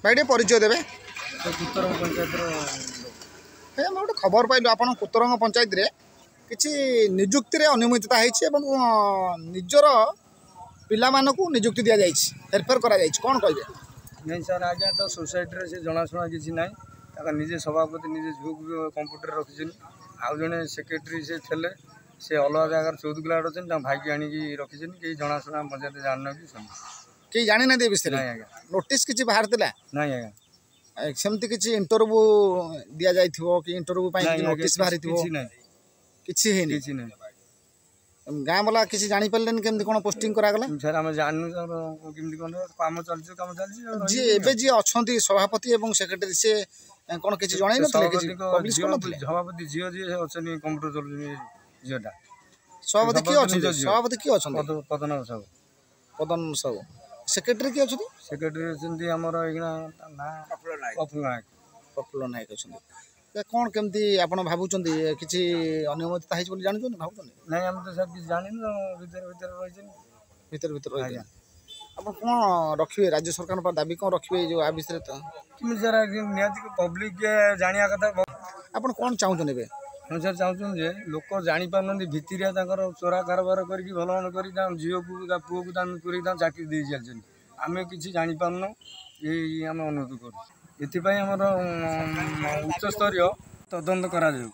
भाई टे परिचय देवे कुतरंग पंचायत भाई आम गोटे खबर पाइलु आप कुतरंग पंचायत रे किसी निजुक्ति रे अनियमितता होइछि एवं निजर पिला मानकु निजुक्ति दिया जाइछि हेरफेर करा जाइछि कोन कहबे नहीं सर आज्ञा तो सोसाइटी से जनाशुना किसी ना निजे सभापति निजे झील भी कंप्यूटर रखी आउ जड़े सेक्रेटरी से थे से अलग जगह 14 किलो अच्छा भाई की आणिकी रखी कहीं जनाशुना पंचायत जान कि कहीं जानी ना विषय नोटिस किसी बाहर थिला ना आज्ञा सेमती किसी इंटरव्यू दिया जाइथिबो कि इंटरव्यू पाई नोटिस बाहरी थिबो किछि हेनी किछि नहीं गाँ वाला किसी जानी पारलेन केमती कोन पोस्टिंग करा गला सर हम जानू सर केमती कोन काम चलछि जी एबे जी अछंती सभापति एवं सेक्रेटरी से कोन किछि जणाई नथले किछि पब्लिश कोन नथले सभापति जियो जी अछनी कंप्यूटर चलछि जियोटा सभापति की अछंती सभापति की अछंती पदन सब पदन सब सेक्रेटरी की अछंती सेक्रेटरी अछंती हमर एगना ना प्रफुल्ल नायक अछंती कौन केमती आपण भाबुचंदी किछि अनियमितता हेछि बोली जानुचंदी भाबुचंदी नहीं हम तो सब किछ जानिन भीतर भीतर रहिछन आपण कोन रखिबे राज्य सरकार पर दाबी कोन रखिबे जो आ विषय त कि सर नियति पब्लिक के जानिया कथा आपण कोन चाहुचन बे हम सर चाहुचन जे लोक जानि पारनदी भितिरिया ताकर चोरा कारबार करके भलमन करी ता जियो पुओ को दाम पुरी ता चाकरी दे चलछन आमे किछि जानि पारनो ये हम अनुरोध करू एथिपाई हमर उच्च स्तरीय तदंत करा जाऊ।